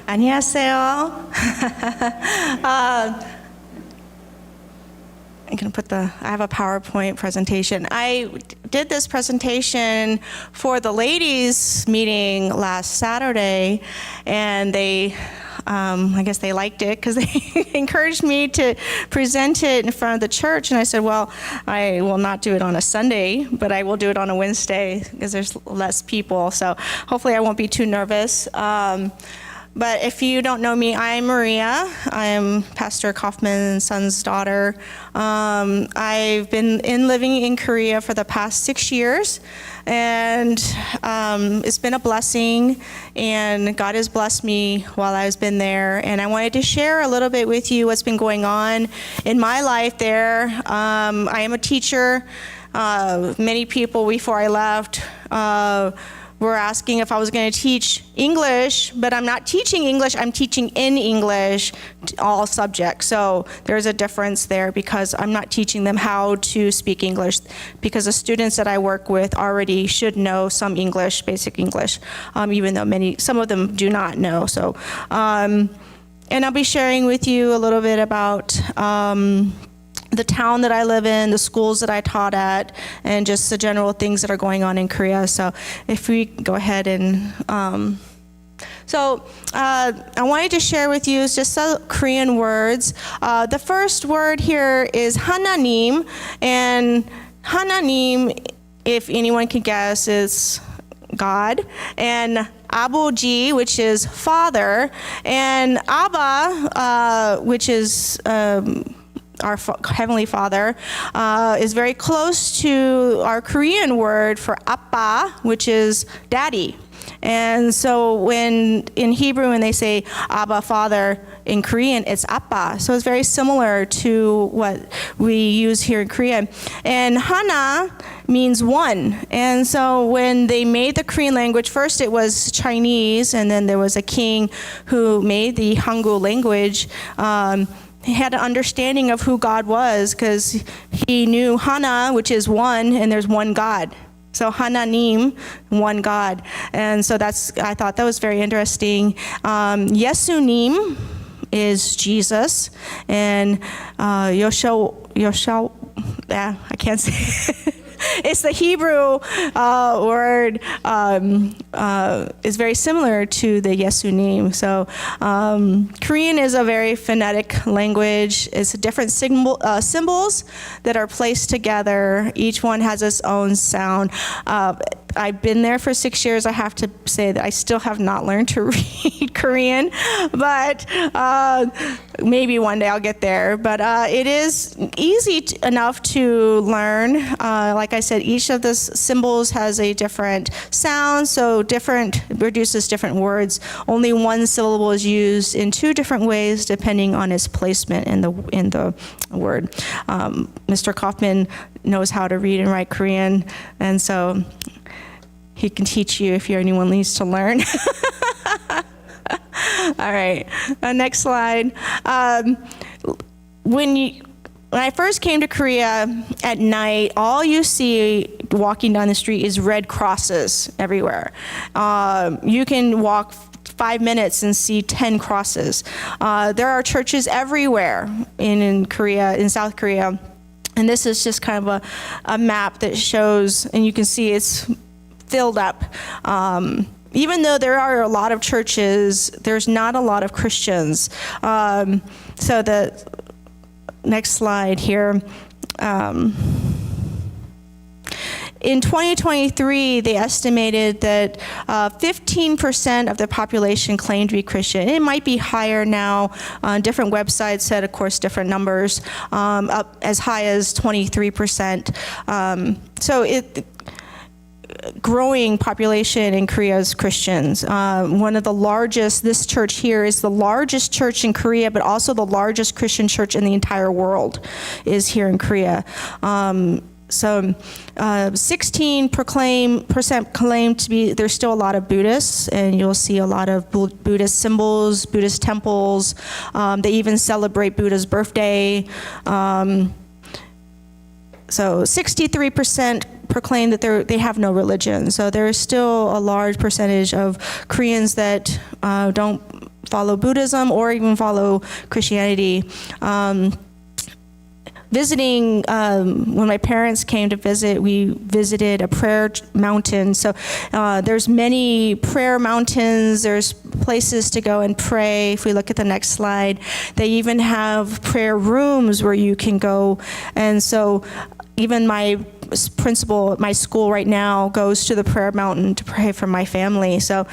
안녕하세요. I have a PowerPoint presentation. I did this presentation for the ladies meeting last Saturday, and I guess they liked it because they encouraged me to present it in front of the church. And I said, well, I will not do it on a Sunday, but I will do it on a Wednesday because there's less people. So hopefully I won't be too nervous. But if you don't know me, I'm Maria. I'm Pastor Coffman's son's daughter. I've been living in Korea for the past 6 years, and it's been a blessing, and God has blessed me while I've been there. And I wanted to share a little bit with you what's been going on in my life there. I am a teacher. Many people before I left were asking if I was going to teach English, but I'm not teaching English, I'm teaching in English, all subjects. So there's a difference there because I'm not teaching them how to speak English, because the students that I work with already should know some English, basic English, even though some of them do not know. So, and I'll be sharing with you a little bit about the town that I live in, the schools that I taught at, and just the general things that are going on in Korea. So if we go ahead and, I wanted to share with you just some Korean words. The first word here is 하나님, and 하나님, if anyone can guess, is God, and 아버지, which is father, and Abba, which is our Heavenly Father, is very close to our Korean word for appa, which is daddy. And so when in Hebrew, when they say Abba, Father, in Korean, it's appa. So it's very similar to what we use here in Korea. And hana means one. And so when they made the Korean language, first it was Chinese, and then there was a king who made the Hangul language. He had an understanding of who God was because he knew Hana, which is one, and there's one God. So Hananim, one God. And so I thought that was very interesting. Yesunim is Jesus, and Yoshua, I can't say it's the Hebrew word, is very similar to the Yesunim. So Korean is a very phonetic language. It's different symbols that are placed together. Each one has its own sound. I've been there for 6 years. I have to say that I still have not learned to read Korean, but maybe one day I'll get there. But it is easy enough to learn. Like I said, each of the symbols has a different sound, so produces different words. Only one syllable is used in 2 different ways depending on its placement in the word. Mr. Coffman knows how to read and write Korean, and so he can teach you if anyone needs to learn. All right, next slide. When I first came to Korea at night, all you see walking down the street is red crosses everywhere. You can walk 5 minutes and see 10 crosses. There are churches everywhere in Korea, in South Korea. And this is just kind of a map that shows, and you can see it's filled up. Even though there are a lot of churches, there's not a lot of Christians. So the next slide here. In 2023, they estimated that 15% of the population claimed to be Christian. It might be higher now. Different websites said, of course, different numbers, up as high as 23%. Growing population in Korea is Christians. One of the largest, this church here is the largest church in Korea, but also the largest Christian church in the entire world is here in Korea. 16% claim to be, there's still a lot of Buddhists, and you'll see a lot of Buddhist symbols, Buddhist temples. They even celebrate Buddha's birthday. So 63% proclaim that they have no religion. So there is still a large percentage of Koreans that don't follow Buddhism or even follow Christianity. Visiting, when my parents came to visit, we visited a prayer mountain. So there's many prayer mountains. There's places to go and pray. If we look at the next slide, they even have prayer rooms where you can go. And so even my principal at my school right now goes to the prayer mountain to pray for my family. So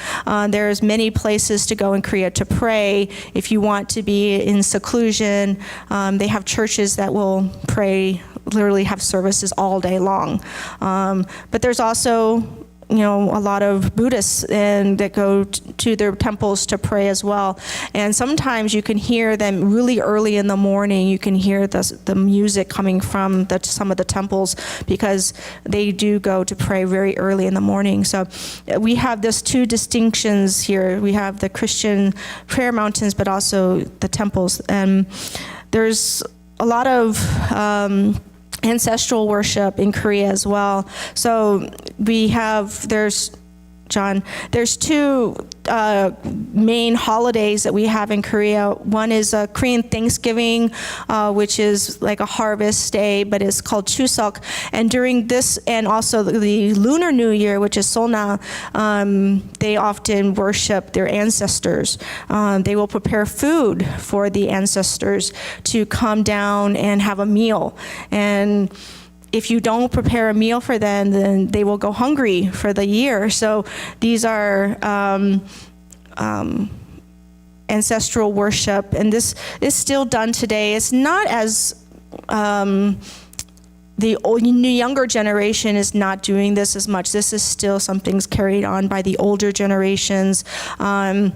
there's many places to go in Korea to pray. If you want to be in seclusion, they have churches that will pray, literally have services all day long. But there's also a lot of Buddhists that go to their temples to pray as well. And sometimes you can hear them really early in the morning. You can hear the music coming from some of the temples because they do go to pray very early in the morning. So we have these two distinctions here. We have the Christian prayer mountains, but also the temples. And there's a lot of ancestral worship in Korea as well. So there's two main holidays that we have in Korea. One is Korean Thanksgiving, which is like a harvest day, but it's called Chuseok. And during this, and also the Lunar New Year, which is Solna, they often worship their ancestors. They will prepare food for the ancestors to come down and have a meal. And if you don't prepare a meal for them, then they will go hungry for the year. So these are ancestral worship, and this is still done today. It's not as the younger generation is not doing this as much. This is still something carried on by the older generations. Of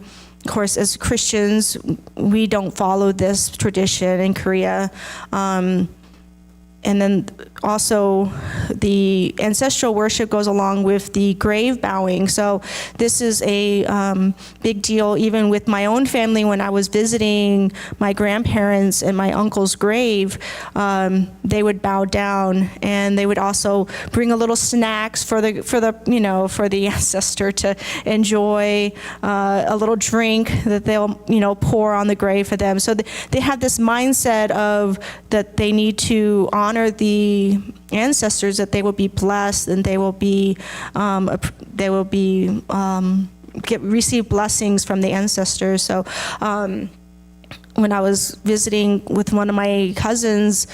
course, as Christians, we don't follow this tradition in Korea. And then also the ancestral worship goes along with the grave bowing. So this is a big deal even with my own family. When I was visiting my grandparents and my uncle's grave, they would bow down, and they would also bring a little snacks for the ancestor to enjoy, a little drink that they'll pour on the grave for them. So they have this mindset of that they need to honor the ancestors, that they will be blessed and they will receive blessings from the ancestors. So when I was visiting with one of my cousins,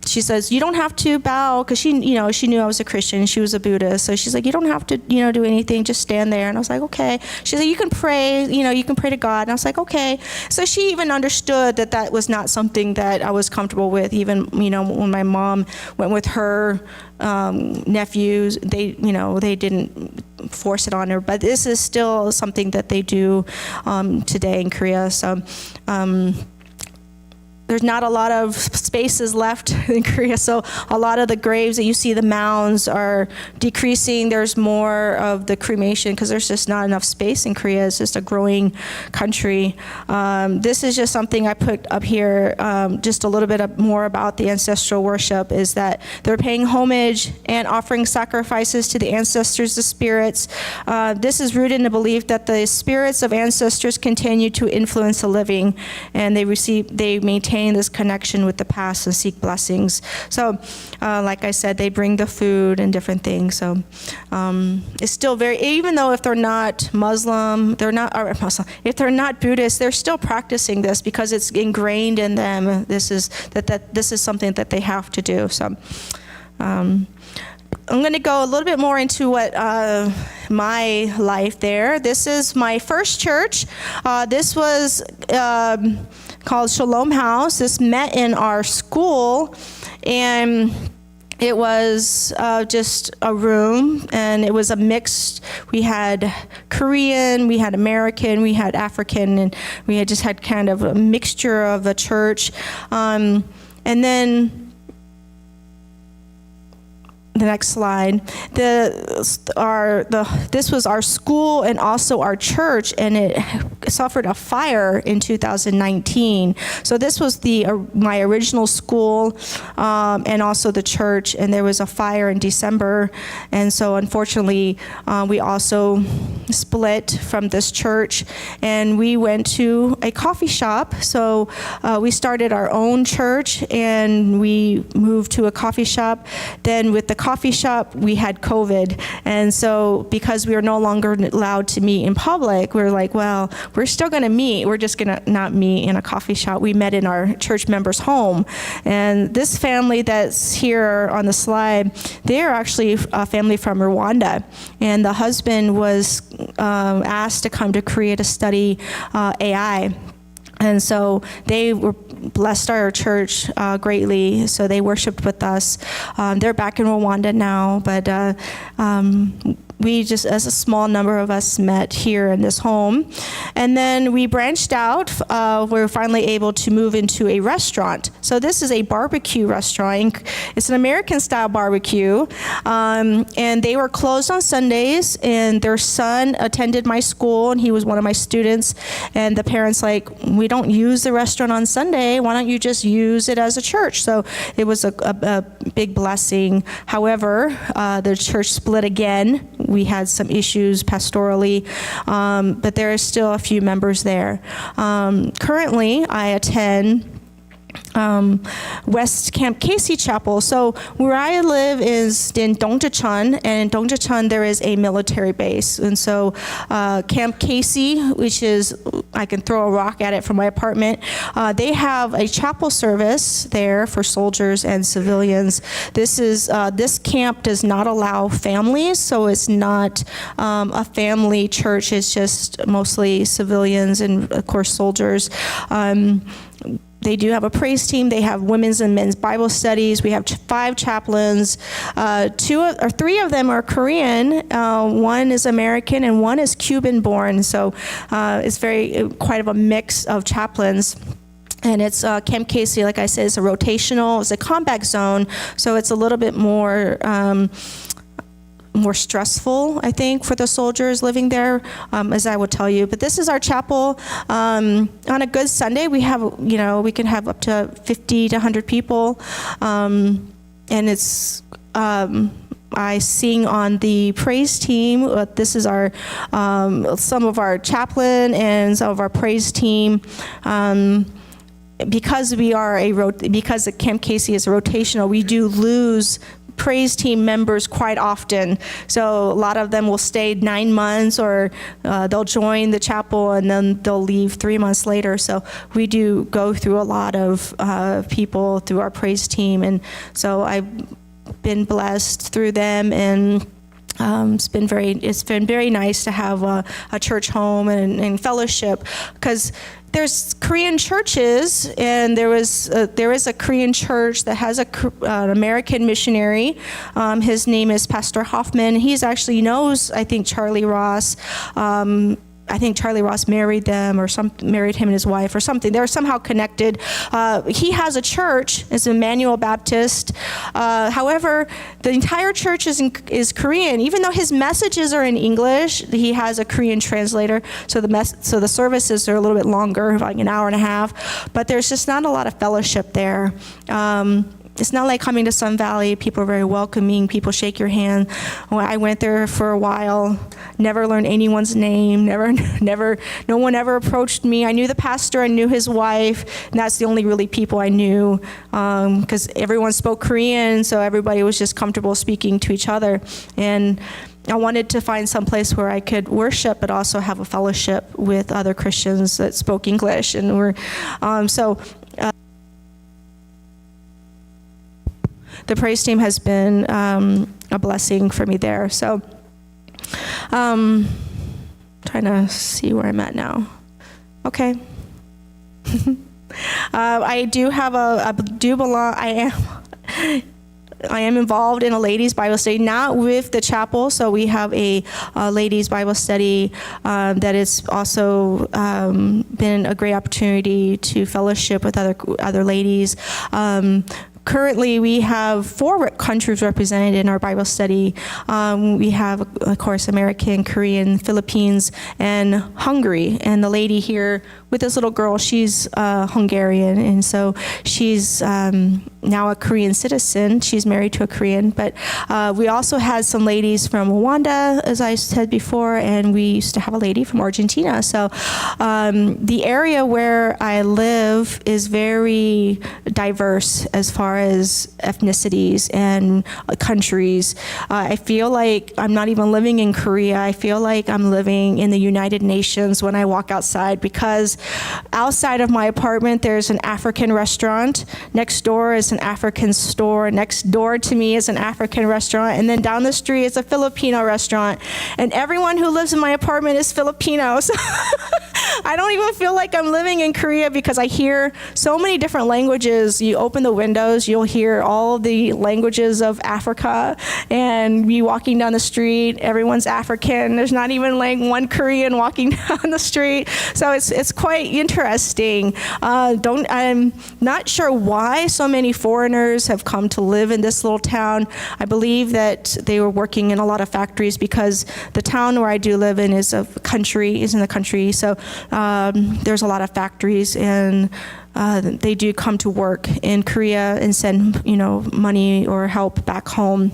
she says, you don't have to bow, because she knew I was a Christian. She was a Buddhist. So she's like, you don't have to, do anything. Just stand there. And I was like, okay. She's like, you can pray, you can pray to God. And I was like, okay. So she even understood that was not something that I was comfortable with. Even, when my mom went with her nephews, they didn't force it on her. But this is still something that they do today in Korea. So, there's not a lot of spaces left in Korea, so a lot of the graves that you see, the mounds, are decreasing. There's more of the cremation because there's just not enough space in Korea. It's just a growing country. This is just something I put up here, just a little bit more about the ancestral worship, is that they're paying homage and offering sacrifices to the ancestors, the spirits. This is rooted in the belief that the spirits of ancestors continue to influence the living, and they maintain this connection with the past and seek blessings. So, like I said, they bring the food and different things. So, it's still even though if they're not Muslim, if they're not Buddhist, they're still practicing this because it's ingrained in them. This is something that they have to do. So, I'm going to go a little bit more into what my life there. This is my first church. This was called Shalom House. This met in our school, and it was just a room, and it was a mixed. We had Korean, we had American, we had African, and we had just had kind of a mixture of a church. And then the next slide. This was our school and also our church, and it suffered a fire in 2019. So this was my original school and also the church, and there was a fire in December. And so unfortunately, we also split from this church, and we went to a coffee shop. So we started our own church, and we moved to a coffee shop. Then with the coffee shop, we had COVID. And so because we were no longer allowed to meet in public, we were like, well, we're still going to meet. We're just going to not meet in a coffee shop. We met in our church member's home. And this family that's here on the slide, they're actually a family from Rwanda. And the husband was asked to come to Korea to study AI. And so they blessed our church greatly. So they worshiped with us. They're back in Rwanda now, but we just, as a small number of us, met here in this home. And then we branched out. We were finally able to move into a restaurant. So this is a barbecue restaurant. It's an American-style barbecue. And they were closed on Sundays. And their son attended my school, and he was one of my students. And the parents like, we don't use the restaurant on Sunday. Why don't you just use it as a church? So it was a big blessing. However, the church split again. We had some issues pastorally, but there is still a few members there. Currently, I attend West Camp Casey Chapel. So where I live is in Dongjacheon, and in Dongjacheon there is a military base. And so Camp Casey, which is, I can throw a rock at it from my apartment, they have a chapel service there for soldiers and civilians. This camp does not allow families, so it's not a family church. It's just mostly civilians and, of course, soldiers. They do have a praise team. They have women's and men's Bible studies. We have 5 chaplains. 2 or 3 of them are Korean. One is American and one is Cuban born. So it's quite of a mix of chaplains. And it's Camp Casey, like I said, it's it's a combat zone. So it's a little bit more stressful, I think, for the soldiers living there, as I would tell you. But this is our chapel. On a good Sunday, we can have up to 50 to 100 people. And it's, I sing on the praise team. This is our some of our chaplain and some of our praise team. Because the Camp Casey is rotational, we do lose praise team members quite often. So a lot of them will stay 9 months, or they'll join the chapel and then they'll leave 3 months later. So we do go through a lot of people through our praise team. And so I've been blessed through them, and it's been very nice to have a church home and fellowship, because there's Korean churches, and there is a Korean church that has an American missionary. His name is Pastor Coffman. He's actually knows, I think, Charlie Ross. I think Charlie Ross married them, or married him and his wife or something. They're somehow connected. He has a church. It's Emmanuel Baptist. However, the entire church is Korean. Even though his messages are in English, he has a Korean translator. So the services are a little bit longer, like an hour and a half. But there's just not a lot of fellowship there. It's not like coming to Sun Valley. People are very welcoming. People shake your hand. I went there for a while, never learned anyone's name, no one ever approached me. I knew the pastor, I knew his wife, and that's the only really people I knew, because everyone spoke Korean, so everybody was just comfortable speaking to each other. And I wanted to find some place where I could worship, but also have a fellowship with other Christians that spoke English. And the praise team has been a blessing for me there. So, trying to see where I'm at now. Okay. I am involved in a ladies' Bible study, not with the chapel. So we have a ladies' Bible study that has also been a great opportunity to fellowship with other ladies. currently, we have 4 countries represented in our Bible study. We have, of course, American, Korean, Philippines, and Hungary. And the lady here with this little girl, she's Hungarian, and so she's now a Korean citizen. She's married to a Korean. But we also had some ladies from Rwanda, as I said before, and we used to have a lady from Argentina. So the area where I live is very diverse as far as ethnicities and countries. I feel like I'm not even living in Korea. I feel like I'm living in the United Nations when I walk outside, because outside of my apartment there's an African restaurant. Next door is an African store. Next door to me is an African restaurant. And then down the street is a Filipino restaurant. And everyone who lives in my apartment is Filipino. So I don't even feel like I'm living in Korea, because I hear so many different languages. You open the windows, you'll hear all the languages of Africa, and you walking down the street, everyone's African. There's not even like one Korean walking down the street. So it's quite interesting. I'm not sure why so many foreigners have come to live in this little town. I believe that they were working in a lot of factories, because the town where I do live in is in the country. So there's a lot of factories, and they do come to work in Korea and send, money or help back home.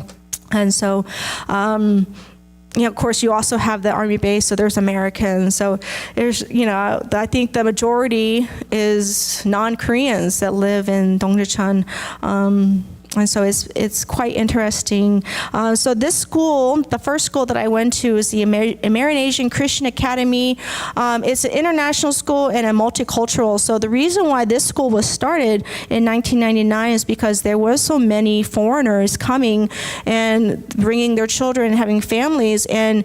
And so, of course, you also have the Army base, so there's Americans. So there's, I think the majority is non-Koreans that live in Dongjaecheon. And so it's quite interesting. So this school, the first school that I went to, is the American Christian Academy. It's an international school and a multicultural. So the reason why this school was started in 1999 is because there were so many foreigners coming and bringing their children and having families, and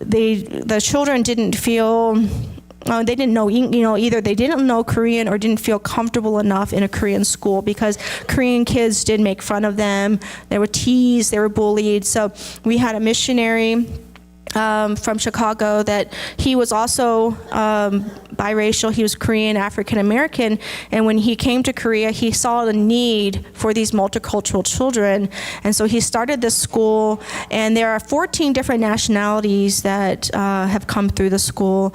the children didn't feel... they didn't know, either they didn't know Korean or didn't feel comfortable enough in a Korean school, because Korean kids did make fun of them. They were teased, they were bullied. So we had a missionary from Chicago that he was also biracial. He was Korean, African American, and when he came to Korea, he saw the need for these multicultural children, and so he started this school. And there are 14 different nationalities that have come through the school.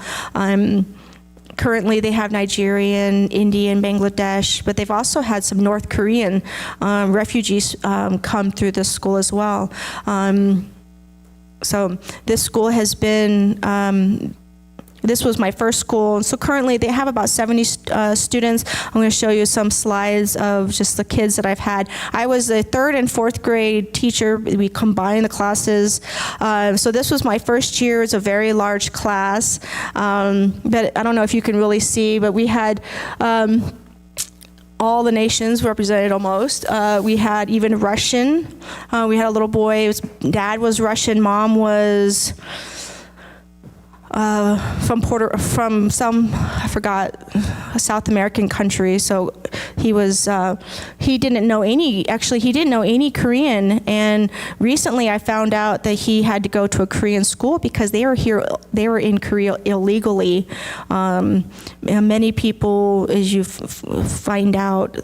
Currently, they have Nigerian, Indian, Bangladesh, but they've also had some North Korean refugees come through this school as well. So this school has been, this was my first school. So currently they have about 70 students. I'm going to show you some slides of just the kids that I've had. I was a 3rd and 4th grade teacher. We combined the classes. So this was my first year. It's a very large class. But I don't know if you can really see, but we had all the nations represented almost. We had even Russian. We had a little boy. Dad was Russian. Mom was from some, I forgot, a South American country. So he didn't know any Korean. And recently I found out that he had to go to a Korean school because they were in Korea illegally. Many people, as you find out,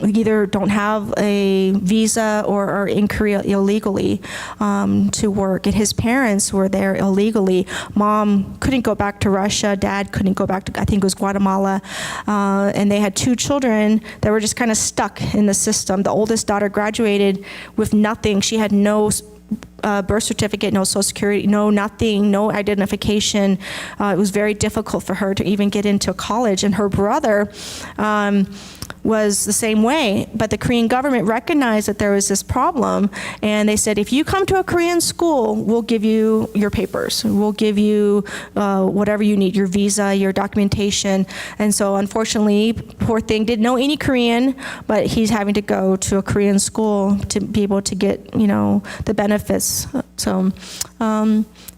either don't have a visa or are in Korea illegally to work. And his parents were there illegally. Mom couldn't go back to Russia. Dad couldn't go back to, I think it was Guatemala. And they had 2 children that were just kind of stuck in the system. The oldest daughter graduated with nothing. She had no birth certificate, no social security, no nothing, no identification. It was very difficult for her to even get into college. And her brother was the same way, but the Korean government recognized that there was this problem, and they said, if you come to a Korean school, we'll give you your papers. We'll give you whatever you need, your visa, your documentation. And so unfortunately, poor thing, didn't know any Korean, but he's having to go to a Korean school to be able to get, the benefits. So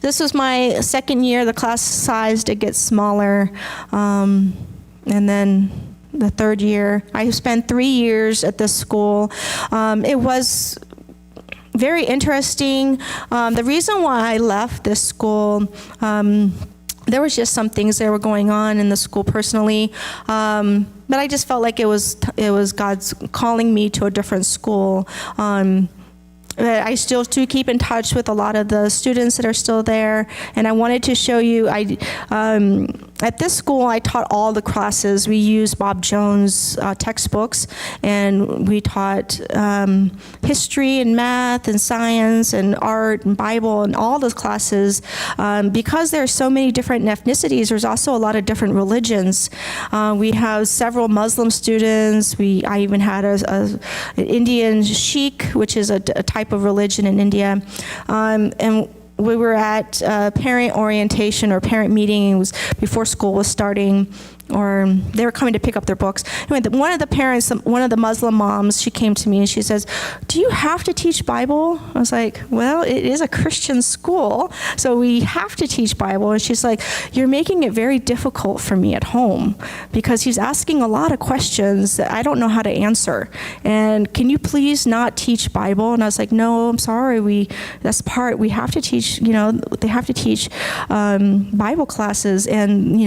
this was my 2nd year. The class size did get smaller. And then the 3rd year, I spent 3 years at this school. It was very interesting. The reason why I left this school, there was just some things that were going on in the school personally, but I just felt like it was God's calling me to a different school. But I still do keep in touch with a lot of the students that are still there, and I wanted to show you, at this school I taught all the classes. We used Bob Jones textbooks, and we taught history and math and science and art and Bible and all those classes. Because there are so many different ethnicities, there's also a lot of different religions. We have several Muslim students. I even had an Indian Sheikh, which is a type of religion in India, and we were at parent orientation or parent meeting. It was before school was starting, or they were coming to pick up their books. Anyway, one of the parents, one of the Muslim moms, she came to me and she says, "Do you have to teach Bible?" I was like, "Well, it is a Christian school, so we have to teach Bible." And she's like, "You're making it very difficult for me at home because he's asking a lot of questions that I don't know how to answer. And can you please not teach Bible?" And I was like, "No, I'm sorry. We have to teach, they have to teach Bible classes." And,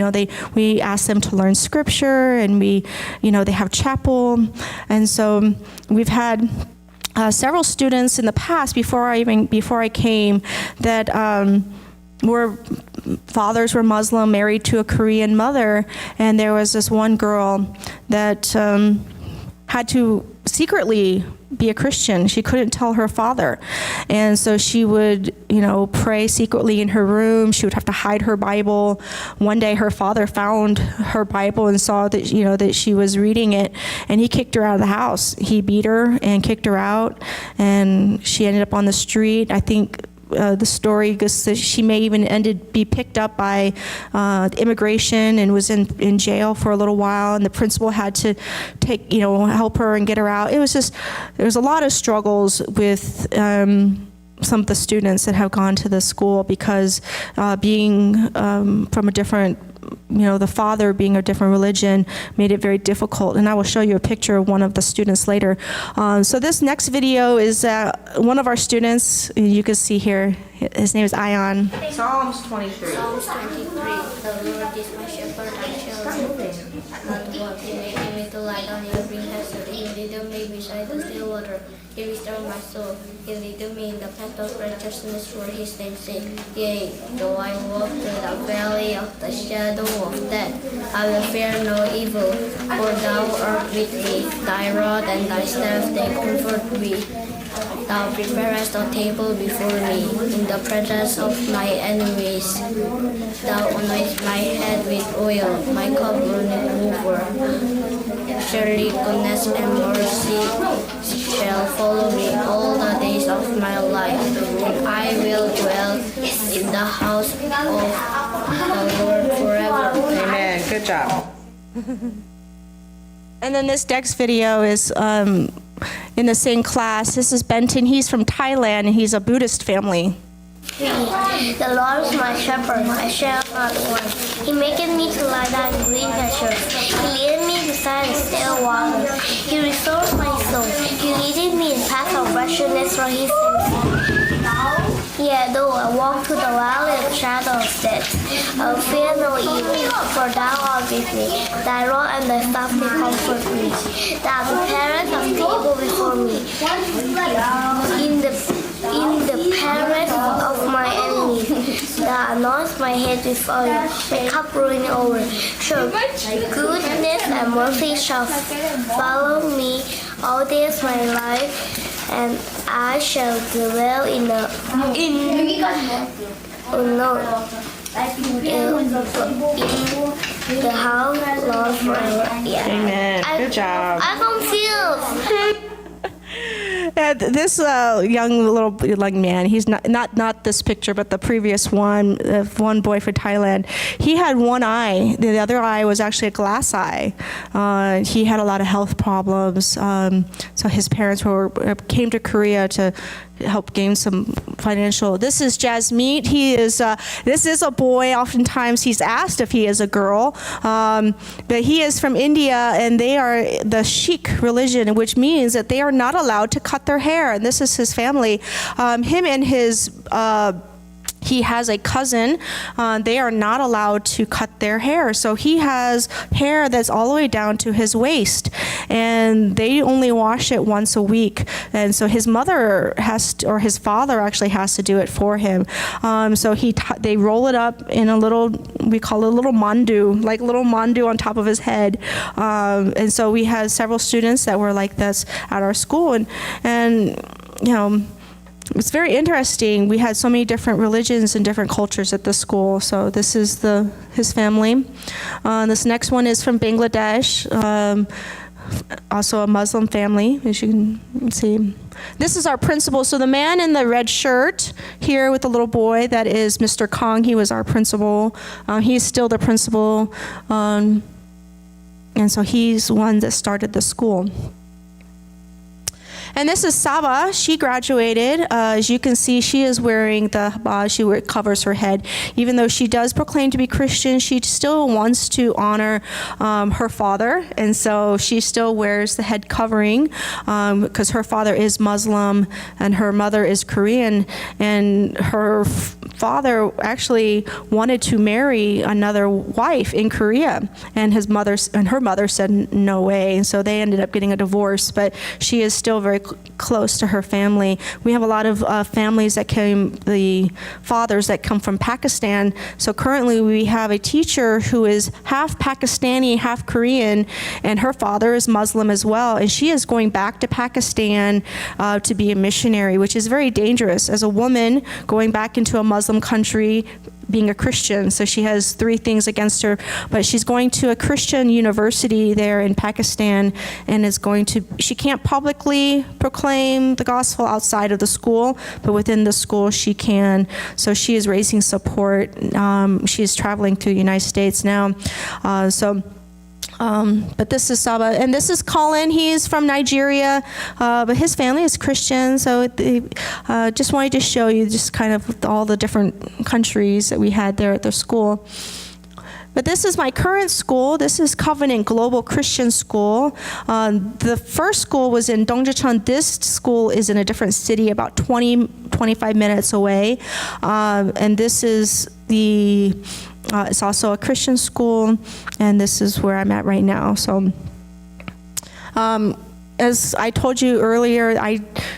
we ask them to learn scripture, and they have chapel. And so we've had several students in the past before I came that fathers were Muslim, married to a Korean mother, and there was this one girl that had to secretly be a Christian. She couldn't tell her father. And so she would, pray secretly in her room. She would have to hide her Bible. One day her father found her Bible and saw that, that she was reading it, and he kicked her out of the house. He beat her and kicked her out, and she ended up on the street. I think the story goes that she may even be picked up by immigration and was in jail for a little while, and the principal had to help her and get her out. There was a lot of struggles with some of the students that have gone to the school because being from a different, the father being a different religion made it very difficult. And I will show you a picture of one of the students later. So this next video is one of our students. You can see here, his name is Ion. Psalms 23. Psalms 23. The Lord is my shepherd, I shall not want. He made me to lie down in green pastures. He leadeth me beside the still water. He restored my soul. He leadeth me in the path of righteousness for his name's sake. Yea, though I walk through the valley of the shadow of death, I will fear no evil, for thou art with me. Thy rod and thy staff, they comfort me. Thou preparest a table before me in the presence of my enemies. Thou anointest my head with oil, my cup runneth over. Surely goodness and mercy shall follow me all the days of my life, and I will dwell in the house of the Lord forever. Amen. Good job. And then this next video is in the same class. This is Benton. He's from Thailand, and he's a Buddhist family. The Lord is my shepherd, I shall not want. He maketh me to lie down in green pastures. He leadeth me beside the still water. He restores my soul. He leadeth me in paths of righteousness for his name's sake. Yea, though I walk through the valley of shadow of death, I will fear no evil, for thou art with me. Thy rod and thy staff they comfort me. Thou preparest a table before me in the presence of my enemies. Thou anointest my head with oil, my cup runneth over. Sure, goodness and mercy shall follow me all days of my life, and I shall dwell in the house of the Lord forever. Yeah. Amen. Good job. I'm confused. This young man, he's not this picture, but the previous one, one boy from Thailand, he had one eye. The other eye was actually a glass eye. He had a lot of health problems, so his parents came to Korea to help gain some financial. This is Jasmeet. This is a boy. Oftentimes he's asked if he is a girl, but he is from India, and they are the Sikh religion, which means that they are not allowed to cut their hair. And this is his family. Him and he has a cousin. They are not allowed to cut their hair. So he has hair that's all the way down to his waist. And they only wash it once a week. And so his mother has to, or his father actually has to do it for him. So they roll it up in a little, we call it a little mandu, like little mandu on top of his head. And so we had several students that were like this at our school. And you know, it's very interesting. We had so many different religions and different cultures at the school. So this is his family. This next one is from Bangladesh, also a Muslim family, as you can see. This is our principal. So the man in the red shirt here with the little boy, that is Mr. Kong. He was our principal. He's still the principal. And so he's one that started the school. And this is Saba. She graduated. As you can see, she is wearing the hijab. She covers her head. Even though she does proclaim to be Christian, she still wants to honor her father. And so she still wears the head covering because her father is Muslim and her mother is Korean. And her father actually wanted to marry another wife in Korea. And her mother said no way. And so they ended up getting a divorce. But she is still very close to her family. We have a lot of families the fathers that come from Pakistan. So currently we have a teacher who is half Pakistani, half Korean, and her father is Muslim as well. And she is going back to Pakistan to be a missionary, which is very dangerous as a woman going back into a Muslim country, being a Christian. So she has 3 things against her, but she's going to a Christian university there in Pakistan and she can't publicly proclaim the gospel outside of the school, but within the school she can. So she is raising support. She is traveling to the United States now. But this is Saba, and this is Colin. He's from Nigeria, but his family is Christian. So just wanted to show you just kind of all the different countries that we had there at the school. But this is my current school. This is Covenant Global Christian School. The first school was in Dongjicheon. This school is in a different city, about 25 minutes away. And this is it's also a Christian school, and this is where I'm at right now. So, as I told you earlier,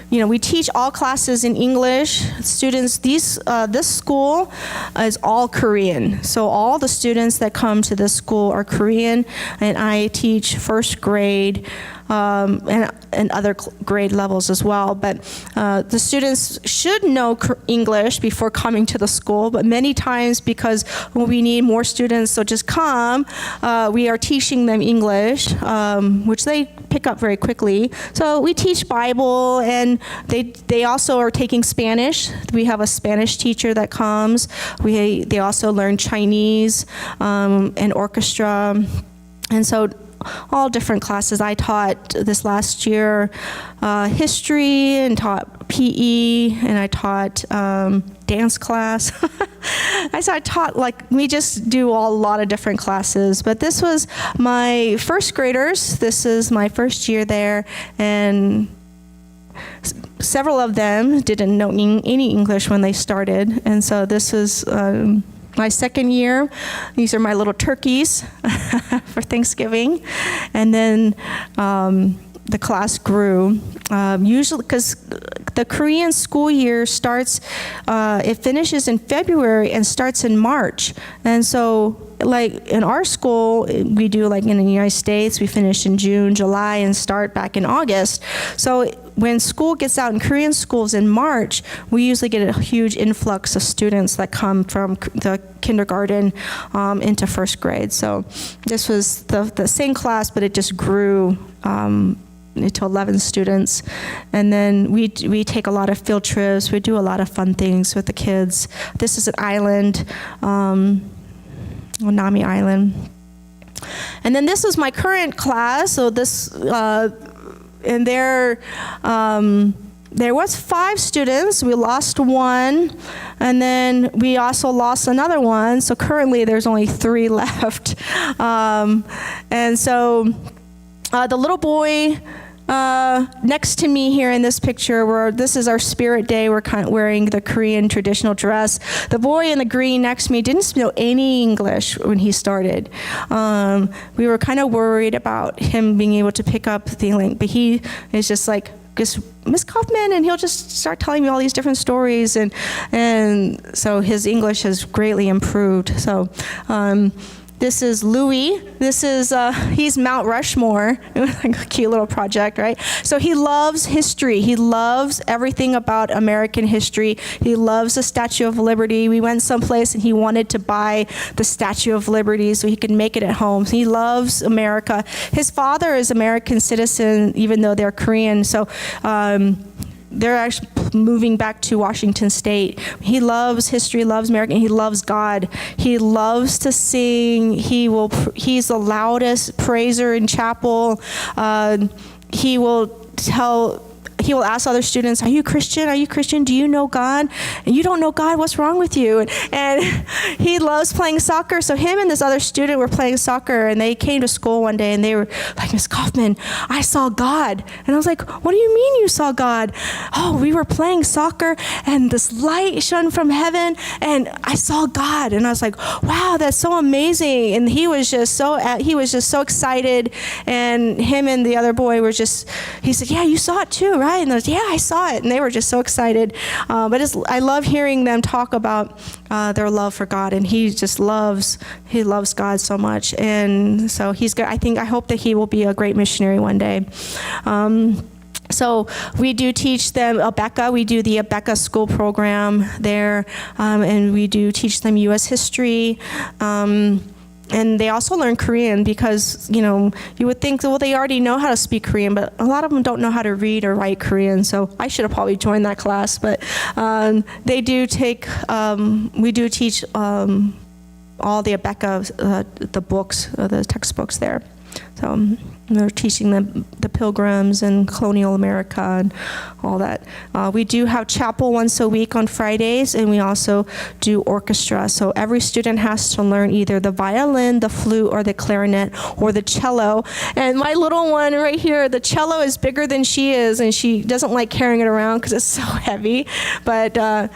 we teach all classes in English. Students, this school is all Korean. So all the students that come to this school are Korean, and I teach first grade and other grade levels as well. But the students should know English before coming to the school, but many times because we need more students, so just come, we are teaching them English, which they pick up very quickly. So we teach Bible, and they also are taking Spanish. We have a Spanish teacher that comes. They also learn Chinese and orchestra. And so all different classes. I taught this last year history and taught PE, and I taught dance class. I taught, we just do a lot of different classes. But this was my first graders. This is my first year there, and several of them didn't know any English when they started. And so this is my second year. These are my little turkeys for Thanksgiving. And then the class grew. Usually, because the Korean school year starts, it finishes in February and starts in March. And so, in our school, we do in the United States, we finish in June, July, and start back in August. So when school gets out in Korean schools in March, we usually get a huge influx of students that come from the kindergarten into first grade. So this was the same class, but it just grew to 11 students. And then we take a lot of field trips. We do a lot of fun things with the kids. This is an island, Nami Island. And then this is my current class. So this, and there was 5 students. We lost 1, and then we also lost another one. So currently there's only 3 left. And so the little boy next to me here in this picture, this is our spirit day. We're kind of wearing the Korean traditional dress. The boy in the green next to me didn't know any English when he started. We were kind of worried about him being able to pick up the language, but he is just like, just Miss Coffman, and he'll just start telling me all these different stories, and so his English has greatly improved. So this is Louis. This is he's Mount Rushmore. Like a cute little project, right? So he loves history. He loves everything about American history. He loves the Statue of Liberty. We went someplace and he wanted to buy the Statue of Liberty so he could make it at home. He loves America. His father is American citizen, even though they're Korean. So they're actually moving back to Washington State. He loves history, loves America, and he loves God. He loves to sing. He's the loudest praiser in chapel. He will ask other students, are you Christian? Are you Christian? Do you know God? And you don't know God, what's wrong with you? And he loves playing soccer. So him and this other student were playing soccer, and they came to school one day and they were like, Miss Coffman, I saw God. And I was like, what do you mean you saw God? Oh, we were playing soccer and this light shone from heaven and I saw God. And I was like, wow, that's so amazing. And he was just so excited. And him and the other boy he said, yeah, you saw it too, right? And they was, yeah, I saw it. And they were just so excited. But I love hearing them talk about their love for God. And he loves God so much. And so he's good. I hope that he will be a great missionary one day. So we do teach them Abeka. We do the Abeka school program there. And we do teach them U.S. history. And they also learn Korean because, you would think, well, they already know how to speak Korean, but a lot of them don't know how to read or write Korean. So I should have probably joined that class. But they do take, we do teach all the Abeka, the books, the textbooks there. So they're teaching them the Pilgrims and colonial America and all that. We do have chapel once a week on Fridays, and we also do orchestra. So every student has to learn either the violin, the flute, or the clarinet, or the cello. And my little one right here, the cello is bigger than she is, and she doesn't like carrying it around because it's so heavy. But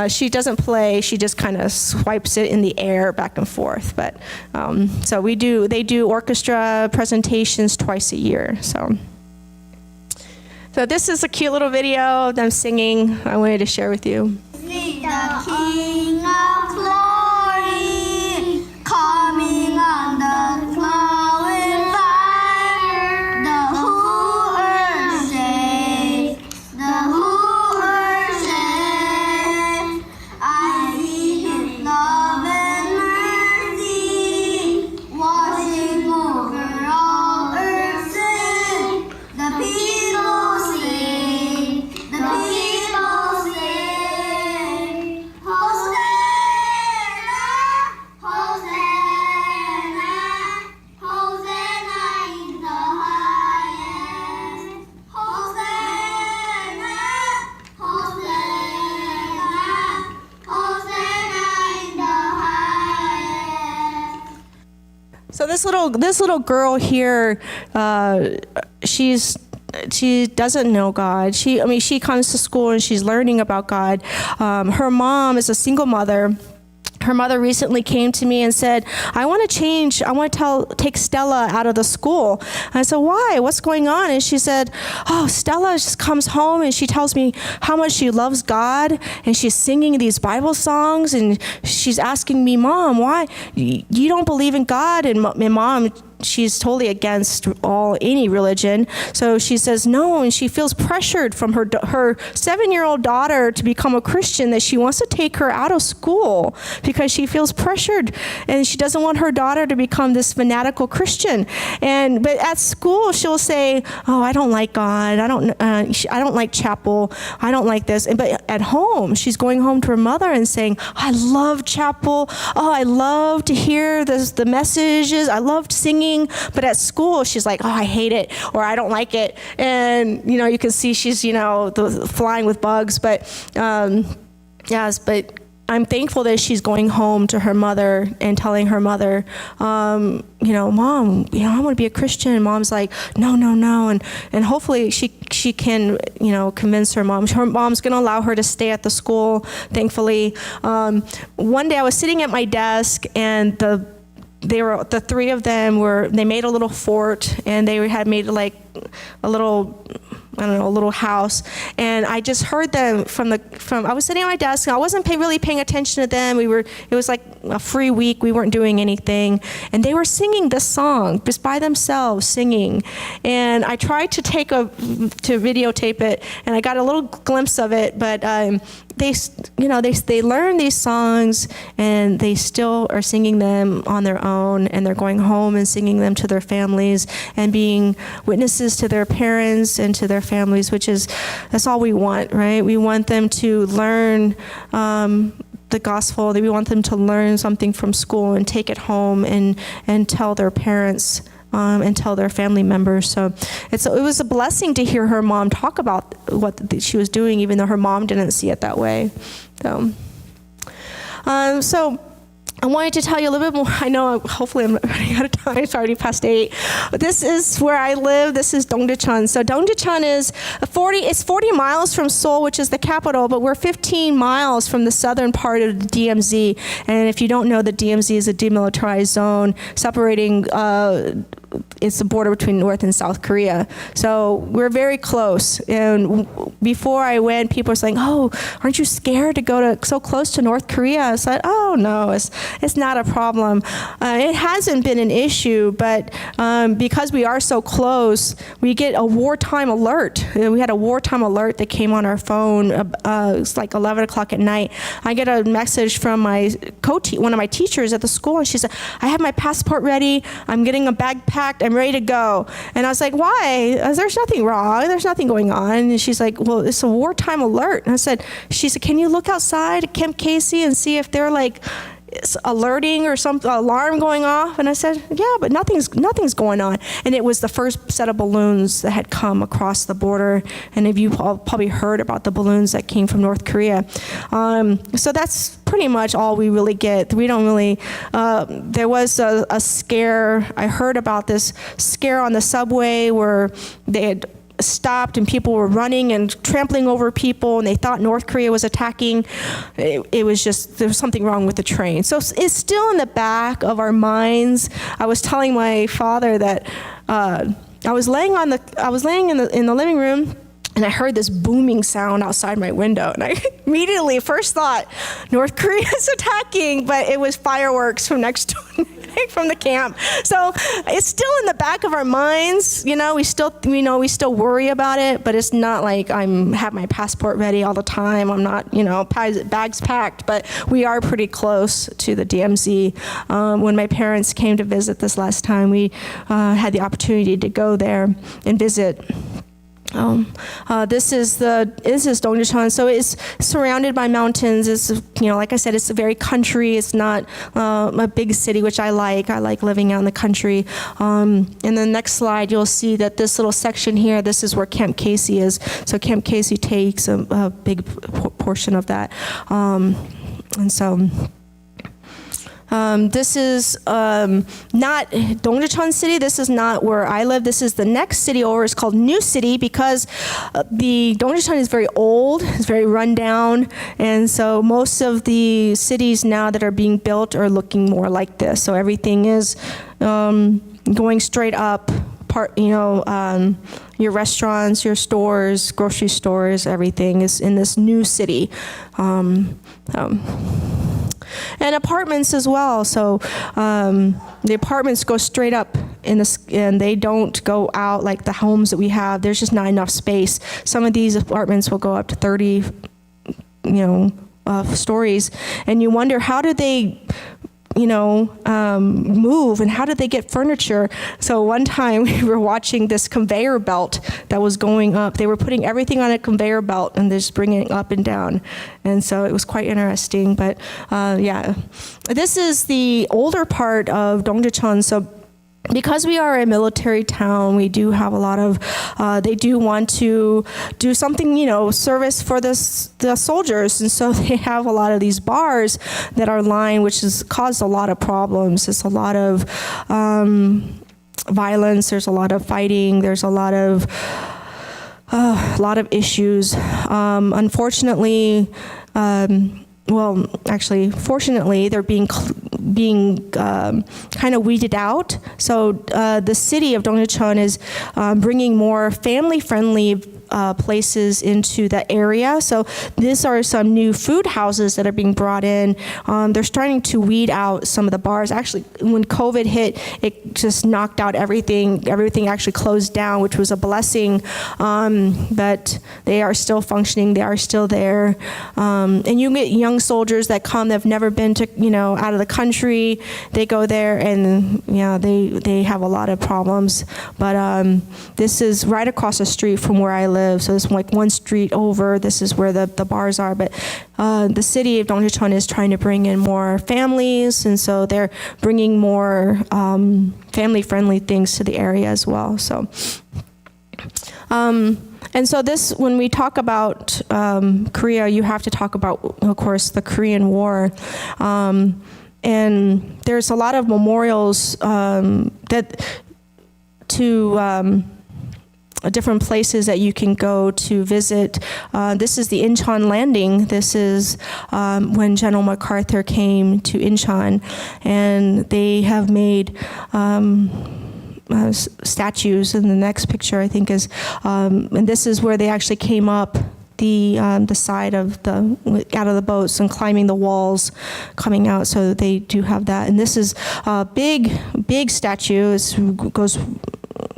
she doesn't play. She just kind of swipes it in the air back and forth. But so they do orchestra presentations twice a year. So this is a cute little video of them singing. I wanted to share with you. See the King of Glory coming on the cloud in fire. The whole earth shakes. The whole earth shakes. I see His love and mercy washing over all earth's sin. The people sing. The people sing. Hosanna, Hosanna, Hosanna in the highest. Hosanna, Hosanna, Hosanna in the highest. So this little girl here, she doesn't know God. She comes to school and she's learning about God. Her mom is a single mother. Her mother recently came to me and said, I want to take Stella out of the school. And I said, why? What's going on? And she said, Stella just comes home and she tells me how much she loves God, and she's singing these Bible songs, and she's asking me, Mom, why? You don't believe in God? And Mom, she's totally against any religion. So she says no, and she feels pressured from her 7-year-old daughter to become a Christian, that she wants to take her out of school because she feels pressured, and she doesn't want her daughter to become this fanatical Christian. But at school she'll say, oh, I don't like God, I don't like chapel, I don't like this. But at home, she's going home to her mother and saying, I love chapel, I love to hear the messages, I loved singing. But at school, she's like, I hate it, or I don't like it. And, you can see she's, flying with bugs. But, yes, but I'm thankful that she's going home to her mother and telling her mother, Mom, I want to be a Christian. And Mom's like, no. And hopefully she can, convince her mom. Her mom's going to allow her to stay at the school, thankfully. One day I was sitting at my desk, and the three of them they made a little fort, and they had made like a little house, and I just heard them I was sitting at my desk, and I wasn't really paying attention to them. It was like a free week. We weren't doing anything, and they were singing this song just by themselves, singing. And I tried to videotape it, and I got a little glimpse of it, but they learn these songs, and they still are singing them on their own, and they're going home and singing them to their families and being witnesses to their parents and to their families, that's all we want, right? We want them to learn the gospel. We want them to learn something from school and take it home and tell their parents and tell their family members. So it was a blessing to hear her mom talk about what she was doing, even though her mom didn't see it that way. So I wanted to tell you a little bit more. I know, hopefully I'm running out of time. It's already past 8. But this is where I live. This is Dongdaecheon. So Dongdaecheon is 40 miles from Seoul, which is the capital, but we're 15 miles from the southern part of the DMZ. And if you don't know, the DMZ is a demilitarized zone separating it's the border between North and South Korea. So we're very close. And before I went, people were saying, "Oh, aren't you scared to go so close to North Korea?" I said, "Oh no, it's not a problem." It hasn't been an issue, but because we are so close, we get a wartime alert. We had a wartime alert that came on our phone. It's like 11 o'clock at night. I get a message from one of my teachers at the school, and she said, "I have my passport ready. I'm getting a bag packed. I'm ready to go." And I was like, "Why?" There's nothing wrong. There's nothing going on. And she's like, "Well, it's a wartime alert." And she said, "Can you look outside at Camp Casey and see if they're like alerting or some alarm going off?" And I said, "Yeah, but nothing's going on." And it was the first set of balloons that had come across the border. And if you probably heard about the balloons that came from North Korea. So that's pretty much all we really get. We don't really, there was a scare. I heard about this scare on the subway where they had stopped and people were running and trampling over people, and they thought North Korea was attacking. It was just, there was something wrong with the train. So it's still in the back of our minds. I was telling my father that I was laying in the living room, and I heard this booming sound outside my window, and I immediately first thought North Korea is attacking, but it was fireworks from next door, from the camp. So it's still in the back of our minds. We still worry about it, but it's not like have my passport ready all the time. I'm not, bags packed, but we are pretty close to the DMZ. When my parents came to visit this last time, we had the opportunity to go there and visit. This is Dongdaecheon. So it's surrounded by mountains. It's, like I said, it's a very country. It's not a big city, which I like. I like living out in the country. In the next slide, you'll see that this little section here, this is where Camp Casey is. So Camp Casey takes a big portion of that. And so this is not Dongdaecheon City. This is not where I live. This is the next city over. It's called New City because the Dongdaecheon is very old. It's very run down. And so most of the cities now that are being built are looking more like this. So everything is going straight up. Your restaurants, your stores, grocery stores, everything is in this new city. And apartments as well. So the apartments go straight up and they don't go out like the homes that we have. There's just not enough space. Some of these apartments will go up to 30, stories, and you wonder, how do they move, and how did they get furniture? So one time we were watching this conveyor belt that was going up. They were putting everything on a conveyor belt and just bringing it up and down. And so it was quite interesting. But yeah, this is the older part of Dongdaecheon. So because we are a military town, we do have a lot of, they do want to do something, service for the soldiers. And so they have a lot of these bars that are lined, which has caused a lot of problems. It's a lot of violence. There's a lot of fighting. There's a lot of issues. Unfortunately, fortunately, they're being kind of weeded out. So the city of Donghaecheon is bringing more family-friendly places into the area. So these are some new food houses that are being brought in. They're starting to weed out some of the bars. Actually, when COVID hit, it just knocked out everything. Everything actually closed down, which was a blessing. But they are still functioning. They are still there. And you get young soldiers that come that have never been to, out of the country. They go there and, they have a lot of problems. But this is right across the street from where I live. So it's like one street over. This is where the bars are. But the city of Donghaecheon is trying to bring in more families, and so they're bringing more family-friendly things to the area as well. So, and so this, when we talk about Korea, you have to talk about, of course, the Korean War. And there's a lot of memorials different places that you can go to visit. This is the Incheon landing. This is when General MacArthur came to Incheon, and they have made statues. And the next picture, I think, is, and this is where they actually came up the side of out of the boats and climbing the walls, coming out. So they do have that. And this is a big statue. It goes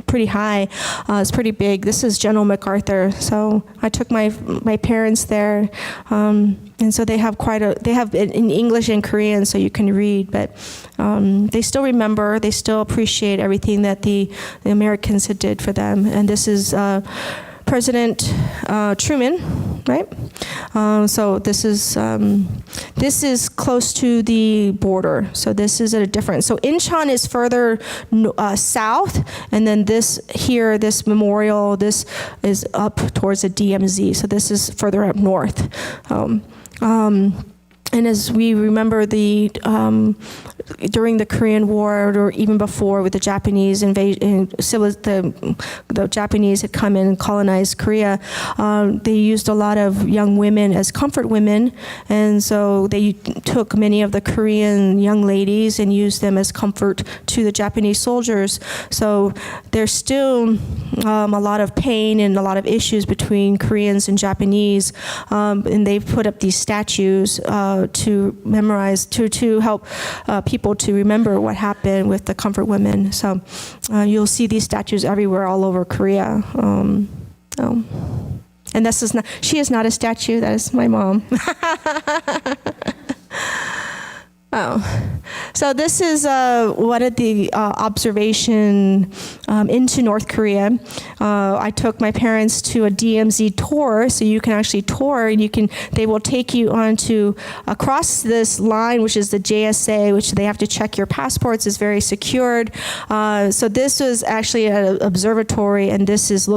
pretty high. It's pretty big. This is General MacArthur. So I took my parents there, and so they have in English and Korean, so you can read. But they still remember. They still appreciate everything that the Americans had did for them. And this is President Truman, right? So this is close to the border. So this is at a different. So Incheon is further south, and then this memorial, this is up towards the DMZ. So this is further up north. And as we remember during the Korean War, or even before with the Japanese invasion, the Japanese had come in and colonized Korea, they used a lot of young women as comfort women. And so they took many of the Korean young ladies and used them as comfort to the Japanese soldiers. So there's still a lot of pain and a lot of issues between Koreans and Japanese. And they've put up these statues to memorize, to help people to remember what happened with the comfort women. So you'll see these statues everywhere all over Korea. And she is not a statue, that is my mom. So this is one of the observation into North Korea. I took my parents to a DMZ tour, so you can actually tour, and they will take you across this line, which is the JSA, which they have to check your passports. It's very secured. So this was actually an observatory, and this is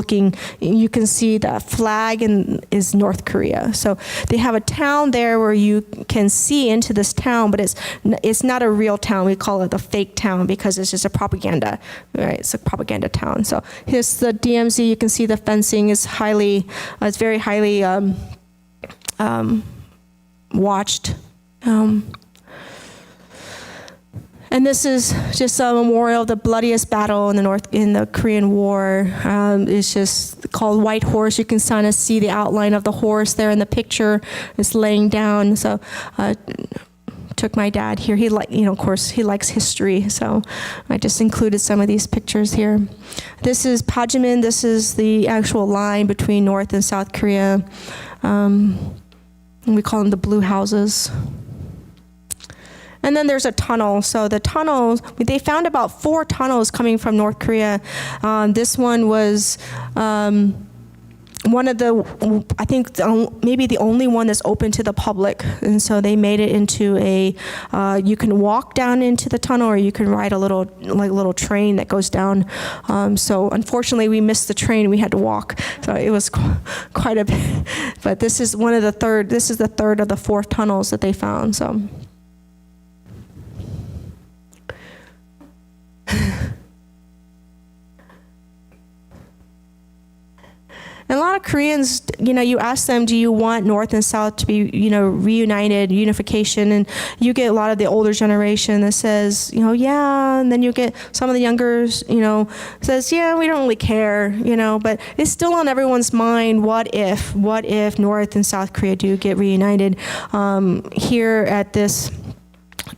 you can see the flag is North Korea. So they have a town there where you can see into this town, but it's not a real town. We call it a fake town because it's just a propaganda, right? It's a propaganda town. So here's the DMZ. You can see the fencing is it's very highly watched. And this is just a memorial of the bloodiest battle in the Korean War. It's just called White Horse. You can kind of see the outline of the horse there in the picture. It's laying down. So took my dad here. He of course, he likes history, so I just included some of these pictures here. This is Pajimin. This is the actual line between North and South Korea. We call them the blue houses. And then there's a tunnel. So the tunnels, they found about 4 tunnels coming from North Korea. This one was one of the, I think maybe the only one that's open to the public. And so they made it into a, you can walk down into the tunnel or you can ride a little train that goes down. So unfortunately we missed the train, we had to walk. So it was quite a bit. But this is the third of the 4 tunnels that they found, so. And a lot of Koreans, you ask them, do you want North and South to be, reunited, unification? And you get a lot of the older generation that says, yeah. And then you get some of the younger, says, yeah, we don't really care, But it's still on everyone's mind, what if North and South Korea do get reunited? Here at this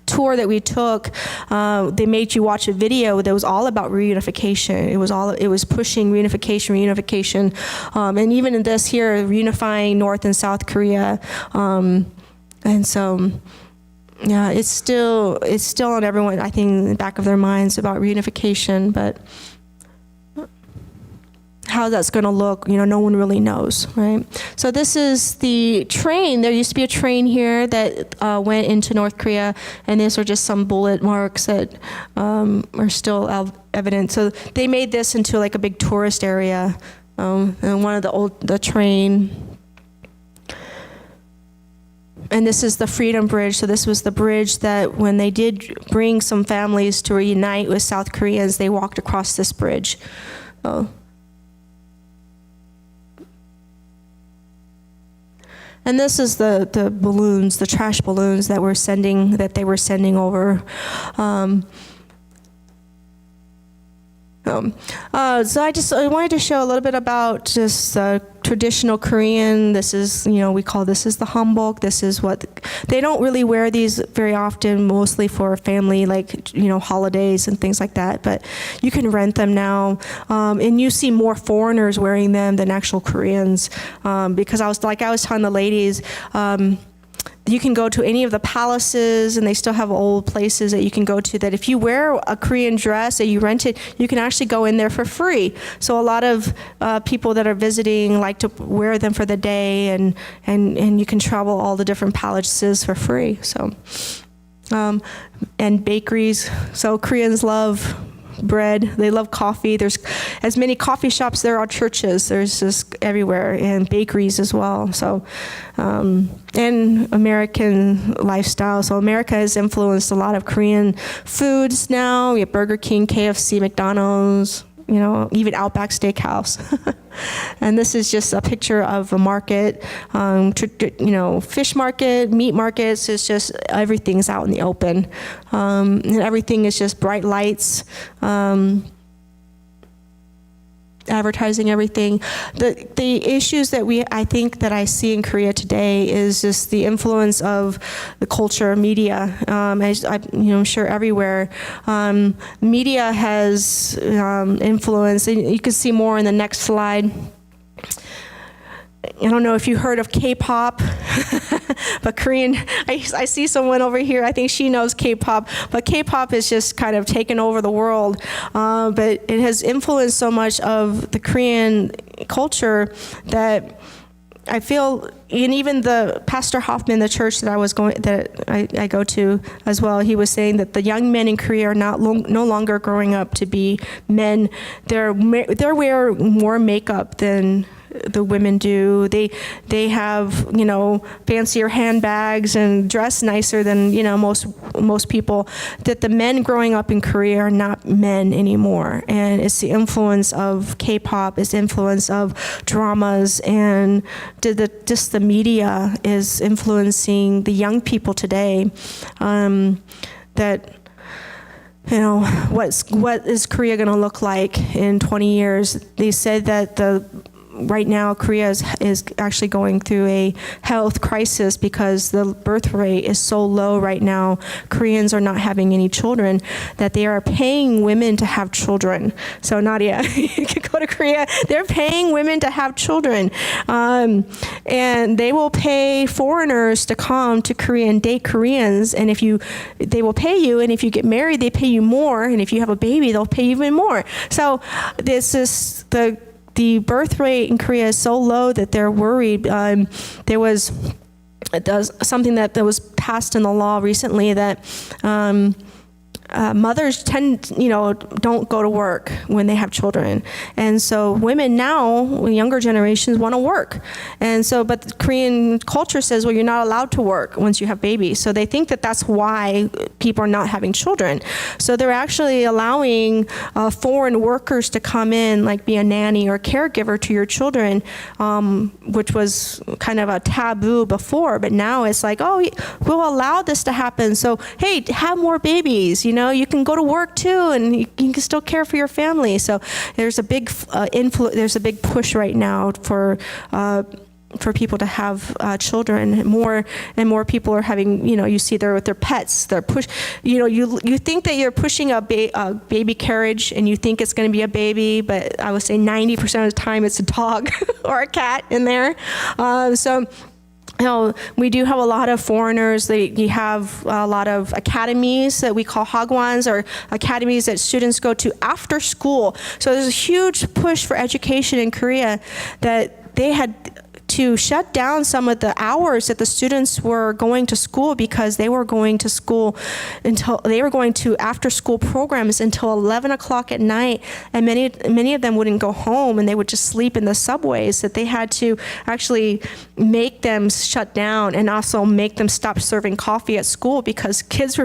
tour that we took, they made you watch a video that was all about reunification. It was pushing reunification, and even in this here, unifying North and South Korea, and so. Yeah, it's still on everyone, I think, in the back of their minds about reunification, but how that's going to look, no one really knows, right? So this is the train. There used to be a train here that went into North Korea, and these are just some bullet marks that are still evident. So they made this into like a big tourist area, and one of the train. And this is the Freedom Bridge. So this was the bridge that when they did bring some families to reunite with South Koreans, they walked across this bridge. And this is the balloons, the trash balloons that they were sending over. So I wanted to show a little bit about just traditional Korean. This is, we call this is the hanbok. This is what, they don't really wear these very often, mostly for family, like, holidays and things like that. But you can rent them now. And you see more foreigners wearing them than actual Koreans. Because I was telling the ladies, you can go to any of the palaces, and they still have old places that you can go to, that if you wear a Korean dress that you rent it, you can actually go in there for free. So a lot of people that are visiting like to wear them for the day, and you can travel all the different palaces for free. So, and bakeries. So Koreans love bread. They love coffee. There's as many coffee shops there are churches. There's just everywhere, and bakeries as well. So, and American lifestyle. So America has influenced a lot of Korean foods now. We have Burger King, KFC, McDonald's, even Outback Steakhouse. And this is just a picture of a market, fish market, meat markets. It's just everything's out in the open, and everything is just bright lights, advertising everything. The issues that I think that I see in Korea today is just the influence of the culture, media. I'm sure everywhere, media has influence, and you can see more in the next slide. I don't know if you heard of K-pop, but Korean, I see someone over here, I think she knows K-pop, but K-pop has just kind of taken over the world, but it has influenced so much of the Korean culture that I feel, and even the Pastor Coffman, the church that I go to as well, he was saying that the young men in Korea are no longer growing up to be men. They're wearing more makeup than the women do. They have fancier handbags and dress nicer than most people. That the men growing up in Korea are not men anymore, and it's the influence of K-pop, it's the influence of dramas, and just the media is influencing the young people today. That what is Korea going to look like in 20 years? They said that right now, Korea is actually going through a health crisis because the birth rate is so low right now. Koreans are not having any children, that they are paying women to have children. So Nadia, you can go to Korea. They're paying women to have children. And they will pay foreigners to come to Korea and date Koreans. And they will pay you, and if you get married, they pay you more. And if you have a baby, they'll pay you even more. So this is the birth rate in Korea is so low that they're worried. There was something that was passed in the law recently that mothers don't go to work when they have children. And so women now, younger generations, want to work. And so, but the Korean culture says, well, you're not allowed to work once you have babies. So they think that that's why people are not having children. So they're actually allowing foreign workers to come in, like be a nanny or a caregiver to your children, which was kind of a taboo before. But now it's like, oh, we'll allow this to happen. So, hey, have more babies. You can go to work too, and you can still care for your family. So there's a big there's a big push right now for people to have children. More and more people are having, you see they're with their pets. They're you think that you're pushing a baby carriage and you think it's going to be a baby, but I would say 90% of the time it's a dog or a cat in there. We do have a lot of foreigners. You have a lot of academies that we call hagwons, or academies that students go to after school. So there's a huge push for education in Korea that they had to shut down some of the hours that the students were going to school, because they were going to school to after school programs until 11 o'clock at night, and many of them wouldn't go home, and they would just sleep in the subways. That they had to actually make them shut down and also make them stop serving coffee at school, because kids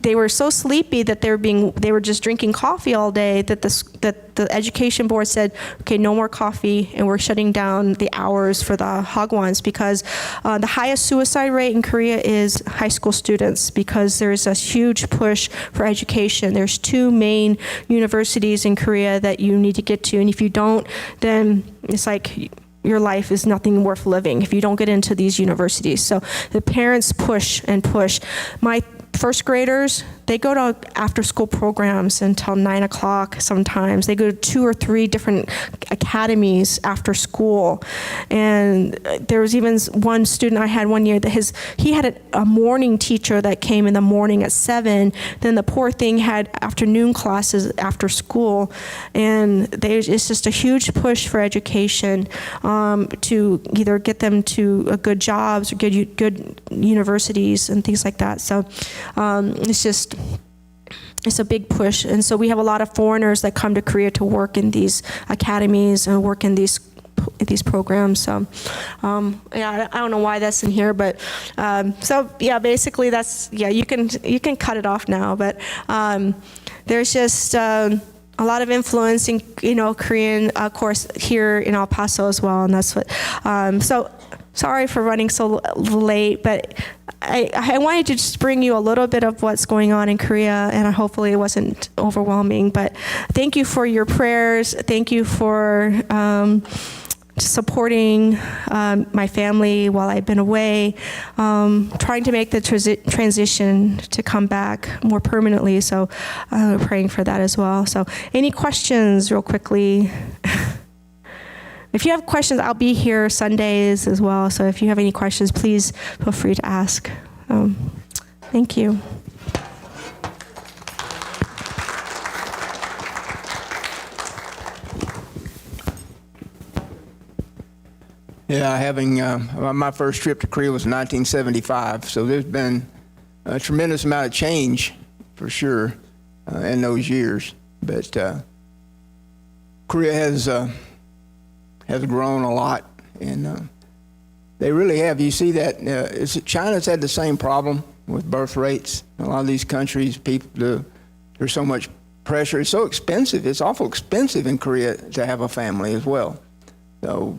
they were so sleepy that they were just drinking coffee all day, that the education board said, okay, no more coffee, and we're shutting down the hours for the hagwons, because the highest suicide rate in Korea is high school students, because there's a huge push for education. There's 2 main universities in Korea that you need to get to, and if you don't, then it's like your life is nothing worth living if you don't get into these universities. So the parents push and push. My first graders, they go to after school programs until 9 o'clock sometimes. They go to 2 or 3 different academies after school. And there was even one student I had one year that he had a morning teacher that came in the morning at 7. Then the poor thing had afternoon classes after school. And it's just a huge push for education, to either get them to good jobs or good universities and things like that. So it's a big push. And so we have a lot of foreigners that come to Korea to work in these academies and work in these programs. So I don't know why that's in here, but basically that's, you can cut it off now, but there's just a lot of influence in Korean course here in El Paso as well, and that's what so sorry for running so late, but I wanted to just bring you a little bit of what's going on in Korea, and hopefully it wasn't overwhelming, but thank you for your prayers. Thank you for supporting my family while I've been away, trying to make the transition to come back more permanently. So we're praying for that as well. So any questions real quickly? If you have questions, I'll be here Sundays as well. So if you have any questions, please feel free to ask. Thank you. Yeah, having my first trip to Korea was in 1975, so there's been a tremendous amount of change, for sure, in those years. But Korea has grown a lot, and they really have. You see that China's had the same problem with birth rates. A lot of these countries, there's so much pressure. It's so expensive. It's awful expensive in Korea to have a family as well. So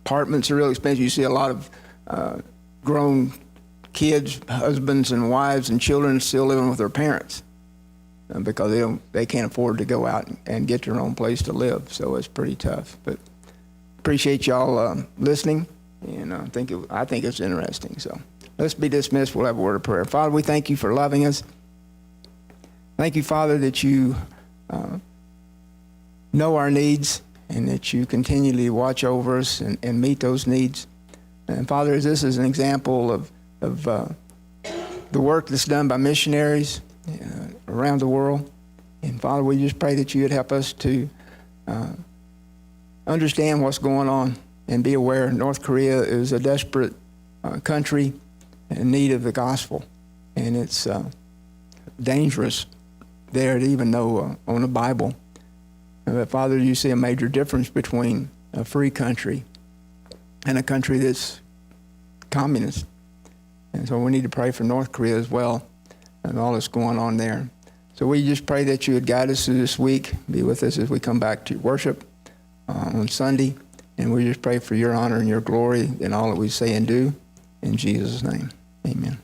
apartments are real expensive. You see a lot of grown kids, husbands and wives and children still living with their parents because they can't afford to go out and get their own place to live. So it's pretty tough. But appreciate y'all listening, and I think it's interesting. So let's be dismissed. We'll have a word of prayer. Father, we thank you for loving us. Thank you, Father, that you know our needs, and that you continually watch over us and meet those needs. And Father, this is an example of the work that's done by missionaries around the world. And Father, we just pray that you would help us to understand what's going on and be aware North Korea is a desperate country in need of the gospel. And it's dangerous there to even know on the Bible. But Father, you see a major difference between a free country and a country that's communist. And so we need to pray for North Korea as well and all that's going on there. So we just pray that you would guide us through this week, be with us as we come back to worship on Sunday. And we just pray for your honor and your glory in all that we say and do. In Jesus' name, amen.